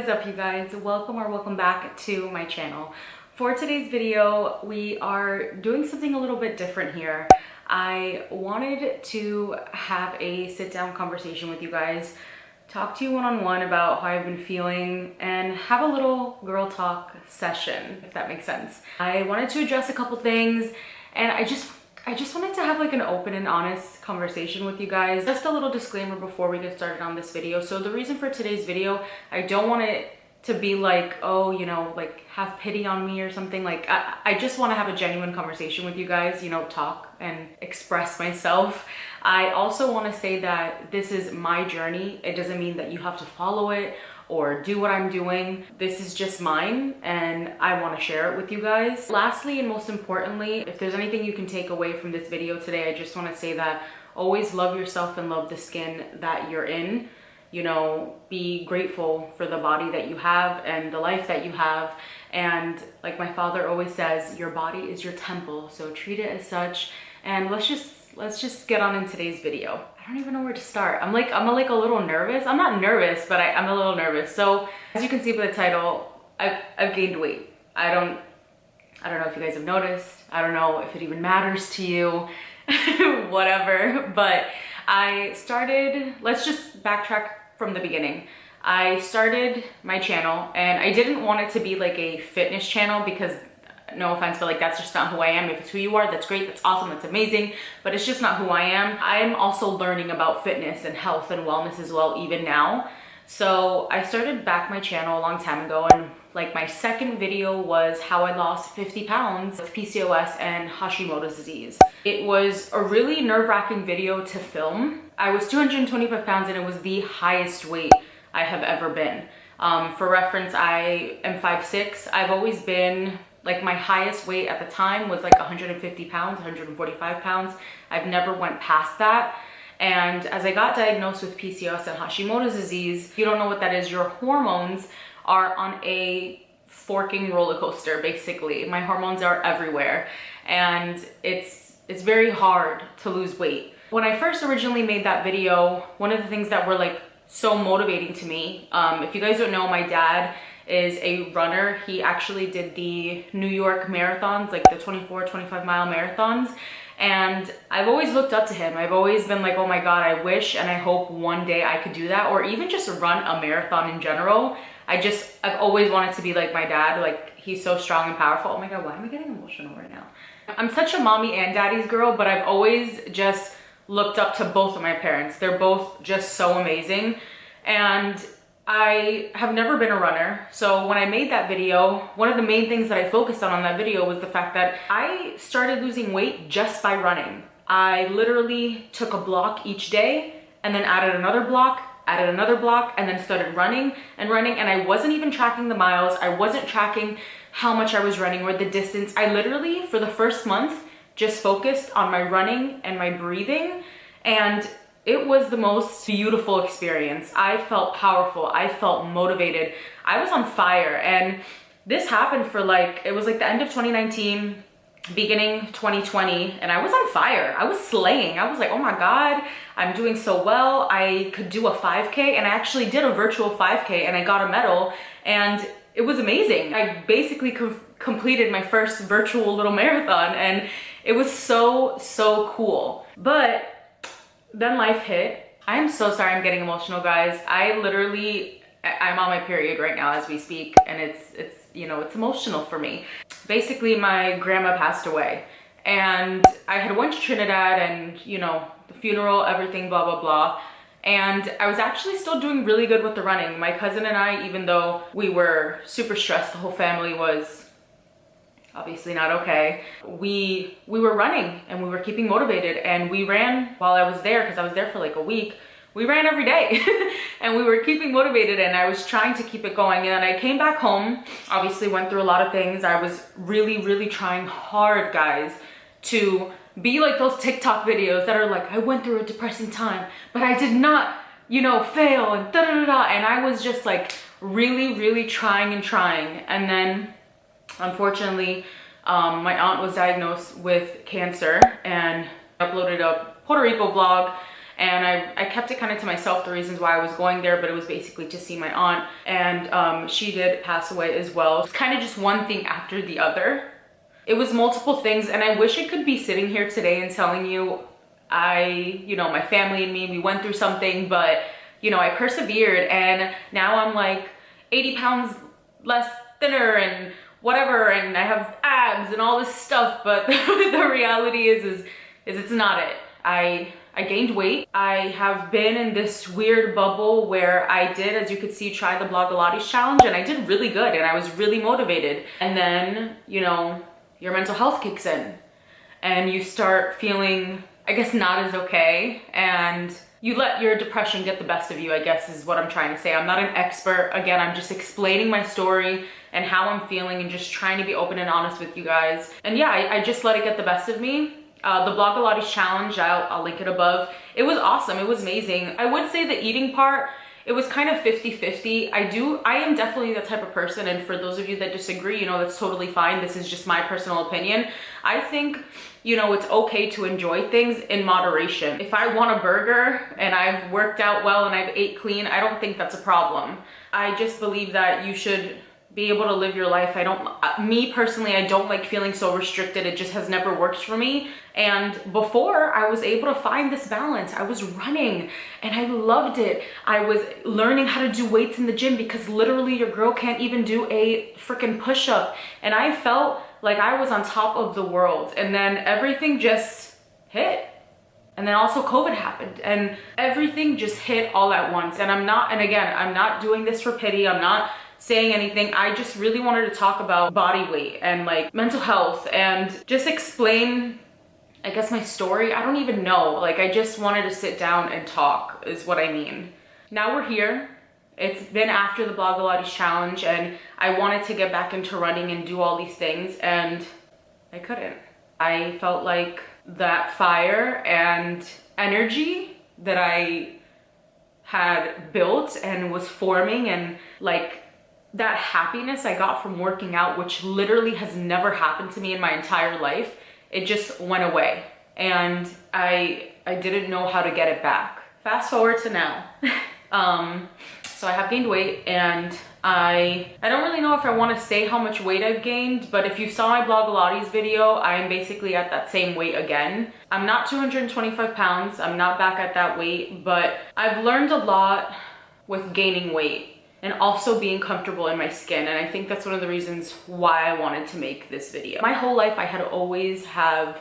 is up, you guys? Welcome back to my channel. For today's video, we are doing something a little bit different here. I wanted to have a sit-down conversation with you guys, talk to you one-on-one about how I've been feeling, and have a little girl talk session, if that makes sense. I wanted to address a couple things, and I just wanted to have like an open and honest conversation with you guys. Just a little disclaimer before we get started on this video. So the reason for today's video, I don't want it to be like, oh, you know, like have pity on me or something. Like I just want to have a genuine conversation with you guys, you know, talk and express myself. I also want to say that this is my journey. It doesn't mean that you have to follow it or do what I'm doing. This is just mine and I want to share it with you guys. Lastly, and most importantly, if there's anything you can take away from this video today, I just want to say that always love yourself and love the skin that you're in. You know, be grateful for the body that you have and the life that you have. And like my father always says, your body is your temple, so treat it as such. And let's just get on in today's video. I don't even know where to start. I'm like a little nervous. I'm not nervous, but I'm a little nervous. So as you can see by the title, I've gained weight. I don't know if you guys have noticed. I don't know if it even matters to you, whatever. But I started, let's just backtrack from the beginning. I started my channel and I didn't want it to be like a fitness channel because, no offense, but like that's just not who I am. If it's who you are, that's great, that's awesome, that's amazing, but it's just not who I am. I'm also learning about fitness and health and wellness as well, even now. So I started back my channel a long time ago, and like my second video was how I lost 50 pounds with PCOS and Hashimoto's disease. It was a really nerve-wracking video to film. I was 225 pounds and it was the highest weight I have ever been. For reference, I am 5'6". I've always been, like my highest weight at the time was like 150 pounds, 145 pounds. I've never went past that. And as I got diagnosed with PCOS and Hashimoto's disease, if you don't know what that is, your hormones are on a forking roller coaster, basically. My hormones are everywhere and it's very hard to lose weight. When I first originally made that video, one of the things that were like so motivating to me, if you guys don't know, my dad is a runner. He actually did the New York marathons, like the 24, 25 mile marathons. And I've always looked up to him. I've always been like, oh my God, I wish and I hope one day I could do that, or even just run a marathon in general. I've always wanted to be like my dad. Like, he's so strong and powerful. Oh my God, why am I getting emotional right now? I'm such a mommy and daddy's girl, but I've always just looked up to both of my parents. They're both just so amazing. And I have never been a runner. So when I made that video, one of the main things that I focused on that video was the fact that I started losing weight just by running. I literally took a block each day and then added another block, and then started running, and I wasn't even tracking the miles. I wasn't tracking how much I was running or the distance. I literally, for the first month, just focused on my running and my breathing, and it was the most beautiful experience. I felt powerful. I felt motivated. I was on fire. And this happened for like, it was like the end of 2019, beginning 2020, and I was on fire. I was slaying. I was like, oh my God, I'm doing so well. I could do a 5K, and I actually did a virtual 5K and I got a medal, and it was amazing. I basically completed my first virtual little marathon, and it was so cool. But then life hit. I am so sorry I'm getting emotional, guys. I'm on my period right now as we speak, and it's you know, it's emotional for me. Basically, my grandma passed away, and I had went to Trinidad, and you know, the funeral, everything, blah, blah, blah. And I was actually still doing really good with the running. My cousin and I, even though we were super stressed, the whole family was obviously not okay. We were running and we were keeping motivated, and we ran while I was there, because I was there for like a week. We ran every day and we were keeping motivated, and I was trying to keep it going. And I came back home, obviously went through a lot of things. I was really trying hard, guys, to be like those TikTok videos that are like, I went through a depressing time, but I did not, you know, fail, and da-da-da-da. And I was just like really trying. And then unfortunately, my aunt was diagnosed with cancer, and uploaded a Puerto Rico vlog And I kept it kind of to myself, the reasons why I was going there, but it was basically to see my aunt, and she did pass away as well. It's kind of just one thing after the other. It was multiple things, and I wish I could be sitting here today and telling you my family and me, we went through something, but I persevered, and now I'm like 80 pounds less thinner and whatever, and I have abs and all this stuff, but the reality is it's not it. I gained weight. I have been in this weird bubble where I did, as you could see, try the Blogilates challenge, and I did really good, and I was really motivated. And then, your mental health kicks in, and you start feeling, I guess, not as okay, and you let your depression get the best of you, I guess is what I'm trying to say. I'm not an expert. Again, I'm just explaining my story and how I'm feeling and just trying to be open and honest with you guys. And yeah, I just let it get the best of me. The Blogilates challenge, I'll link it above. It was awesome. It was amazing. I would say the eating part, it was kind of 50-50. I am definitely that type of person, and for those of you that disagree, that's totally fine. This is just my personal opinion. I think, it's okay to enjoy things in moderation. If I want a burger and I've worked out well and I've ate clean, I don't think that's a problem. I just believe that you should be able to live your life. Me personally, I don't like feeling so restricted. It just has never worked for me. And before, I was able to find this balance. I was running and I loved it. I was learning how to do weights in the gym because literally your girl can't even do a freaking push-up. And I felt like I was on top of the world. And then everything just hit. And then also COVID happened and everything just hit all at once. And I'm not doing this for pity. I'm not saying anything. I just really wanted to talk about body weight and like mental health and just explain, I guess, my story. I don't even know. I just wanted to sit down and talk is what I mean. Now we're here. It's been after the Blogilates challenge and I wanted to get back into running and do all these things and I couldn't. I felt like that fire and energy that I had built and was forming, and like that happiness I got from working out, which literally has never happened to me in my entire life, it just went away. And I didn't know how to get it back. Fast forward to now. So I have gained weight, and I don't really know if I want to say how much weight I've gained, but if you saw my Blogilates video, I am basically at that same weight again. I'm not 225 pounds. I'm not back at that weight, but I've learned a lot with gaining weight and also being comfortable in my skin. And I think that's one of the reasons why I wanted to make this video. My whole life, I had always have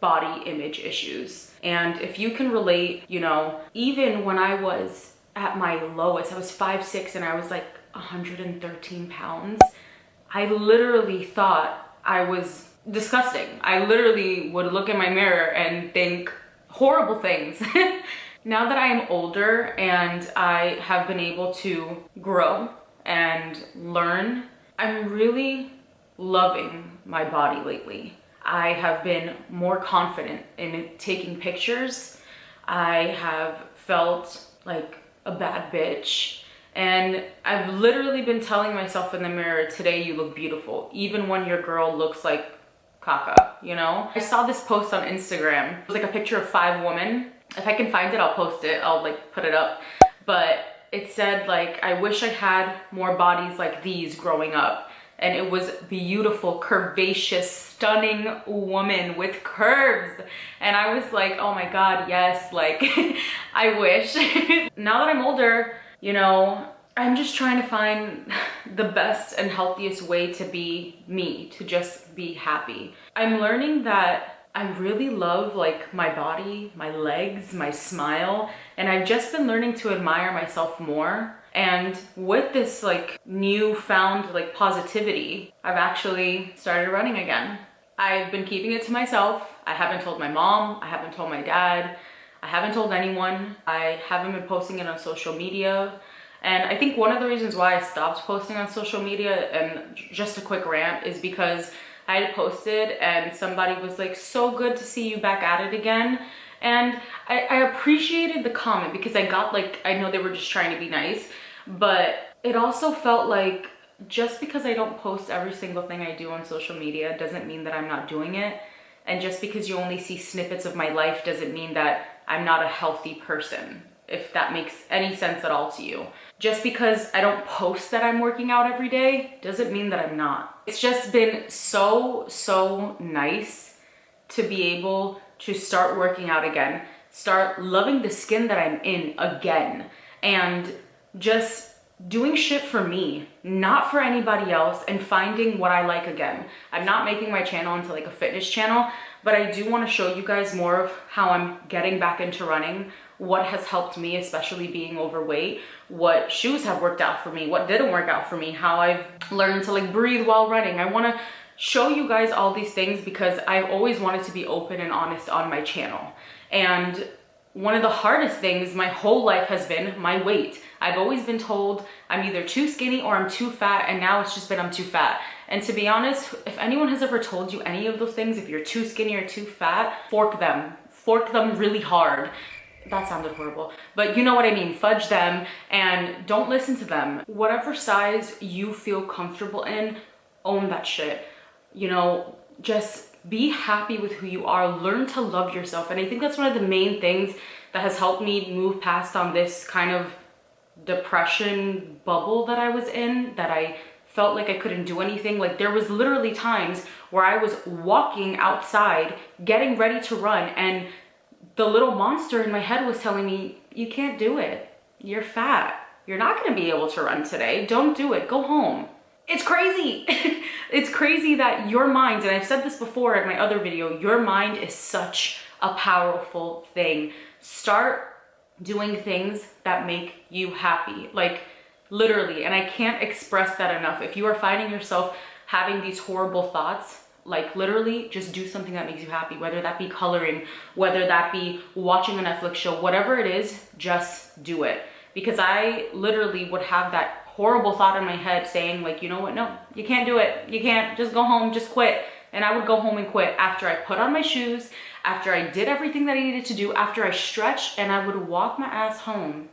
body image issues. And if you can relate, even when I was at my lowest, I was 5'6" and I was like 113 pounds. I literally thought I was disgusting. I literally would look in my mirror and think horrible things. Now that I am older and I have been able to grow and learn, I'm really loving my body lately. I have been more confident in taking pictures. I have felt like a bad bitch. And I've literally been telling myself in the mirror, today you look beautiful, even when your girl looks like caca, I saw this post on Instagram. It was like a picture of 5 women. If I can find it, I'll post it. I'll put it up. But it said I wish I had more bodies like these growing up. And it was beautiful, curvaceous, stunning woman with curves. And I was like, oh my God, yes, I wish. Now that I'm older, I'm just trying to find the best and healthiest way to be me, to just be happy. I'm learning that I really love my body, my legs, my smile, and I've just been learning to admire myself more. And with this newfound positivity, I've actually started running again. I've been keeping it to myself. I haven't told my mom, I haven't told my dad, I haven't told anyone. I haven't been posting it on social media. And I think one of the reasons why I stopped posting on social media, and just a quick rant, is because I had posted and somebody was like, so good to see you back at it again. And I appreciated the comment because I got I know they were just trying to be nice, but it also felt like just because I don't post every single thing I do on social media doesn't mean that I'm not doing it. And just because you only see snippets of my life doesn't mean that I'm not a healthy person, if that makes any sense at all to you. Just because I don't post that I'm working out every day doesn't mean that I'm not. It's just been so nice to be able to start working out again, start loving the skin that I'm in again, and just doing shit for me, not for anybody else, and finding what I like again. I'm not making my channel into like a fitness channel, but I do want to show you guys more of how I'm getting back into running, what has helped me, especially being overweight, what shoes have worked out for me, what didn't work out for me, how I've learned to like breathe while running. I want to show you guys all these things because I've always wanted to be open and honest on my channel. And one of the hardest things my whole life has been my weight. I've always been told I'm either too skinny or I'm too fat, and now it's just been I'm too fat. And to be honest, if anyone has ever told you any of those things, if you're too skinny or too fat, fork them really hard. That sounded horrible, but you know what I mean. Fudge them and don't listen to them. Whatever size you feel comfortable in, own that shit. You know, just be happy with who you are, learn to love yourself. And I think that's one of the main things that has helped me move past on this kind of depression bubble that I was in, that I felt like I couldn't do anything. Like there was literally times where I was walking outside, getting ready to run, and the little monster in my head was telling me, you can't do it. You're fat. You're not gonna be able to run today. Don't do it, go home. It's crazy. It's crazy that your mind, and I've said this before in my other video, your mind is such a powerful thing. Start doing things that make you happy, like literally. And I can't express that enough. If you are finding yourself having these horrible thoughts, like literally just do something that makes you happy, whether that be coloring, whether that be watching a Netflix show, whatever it is, just do it. Because I literally would have that horrible thought in my head saying like, you know what, no, you can't do it. You can't, just go home, just quit. And I would go home and quit after I put on my shoes, after I did everything that I needed to do, after I stretched, and I would walk my ass home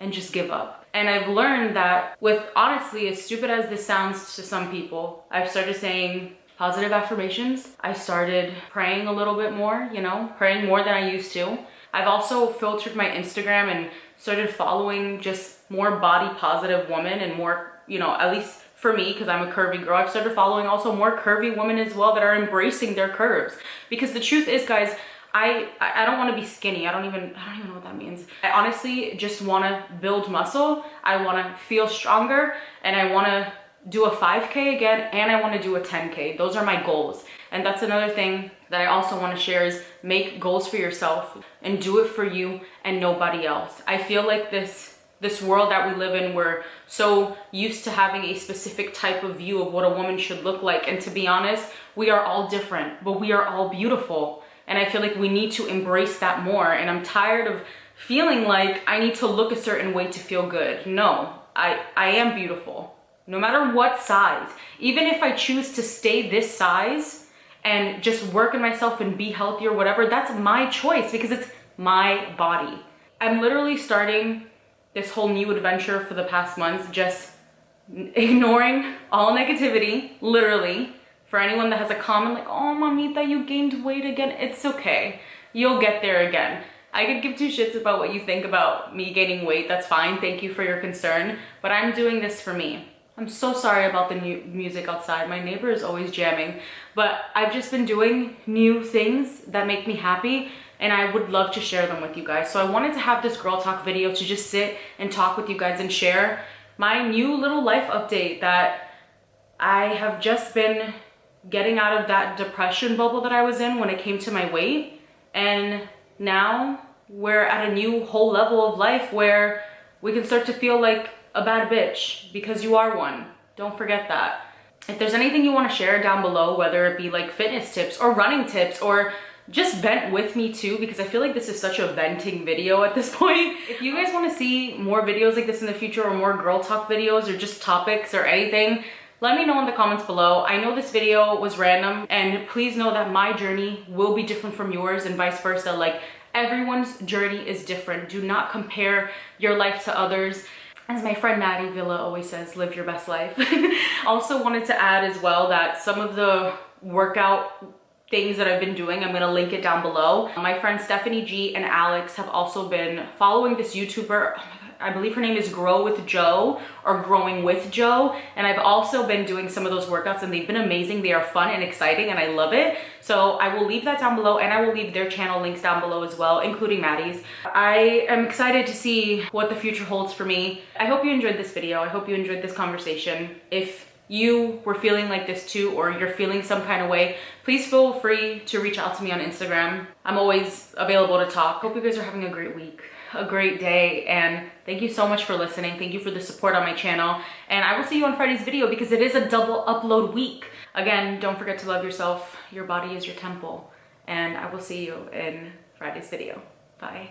and just give up. And I've learned that with, honestly, as stupid as this sounds to some people, I've started saying positive affirmations. I started praying a little bit more, you know, praying more than I used to. I've also filtered my Instagram and started following just more body positive women and more, you know, at least for me, because I'm a curvy girl, I've started following also more curvy women as well that are embracing their curves. Because the truth is, guys, I don't want to be skinny. I don't even know what that means. I honestly just want to build muscle. I want to feel stronger, and I want to do a 5K again, and I want to do a 10K. Those are my goals. And that's another thing that I also want to share is make goals for yourself and do it for you and nobody else. I feel like this world that we live in, we're so used to having a specific type of view of what a woman should look like. And to be honest, we are all different, but we are all beautiful. And I feel like we need to embrace that more. And I'm tired of feeling like I need to look a certain way to feel good. No, I am beautiful. No matter what size. Even if I choose to stay this size and just work on myself and be healthy or whatever, that's my choice because it's my body. I'm literally starting this whole new adventure for the past months, just ignoring all negativity, literally. For anyone that has a comment like, oh, mamita, you gained weight again. It's okay. You'll get there again. I could give two shits about what you think about me gaining weight. That's fine. Thank you for your concern. But I'm doing this for me. I'm so sorry about the new music outside. My neighbor is always jamming. But I've just been doing new things that make me happy, and I would love to share them with you guys. So I wanted to have this girl talk video to just sit and talk with you guys and share my new little life update that I have just been getting out of that depression bubble that I was in when it came to my weight. And now we're at a new whole level of life where we can start to feel like a bad bitch because you are one. Don't forget that. If there's anything you want to share down below, whether it be like fitness tips or running tips, or just vent with me too, because I feel like this is such a venting video at this point. If you guys want to see more videos like this in the future, or more girl talk videos, or just topics or anything, let me know in the comments below. I know this video was random, and please know that my journey will be different from yours and vice versa. Like, everyone's journey is different. Do not compare your life to others. As my friend Maddie Villa always says, live your best life. Also wanted to add as well that some of the workout things that I've been doing. I'm gonna link it down below. My friends Stephanie G and Alex have also been following this YouTuber. Oh my God, I believe her name is Grow with Joe or Growing with Joe. And I've also been doing some of those workouts and they've been amazing. They are fun and exciting and I love it. So I will leave that down below and I will leave their channel links down below as well, including Maddie's. I am excited to see what the future holds for me. I hope you enjoyed this video. I hope you enjoyed this conversation. If you were feeling like this too, or you're feeling some kind of way, please feel free to reach out to me on Instagram. I'm always available to talk. Hope you guys are having a great week, a great day, and thank you so much for listening. Thank you for the support on my channel, and I will see you on Friday's video because it is a double upload week. Again, don't forget to love yourself. Your body is your temple, and I will see you in Friday's video. Bye.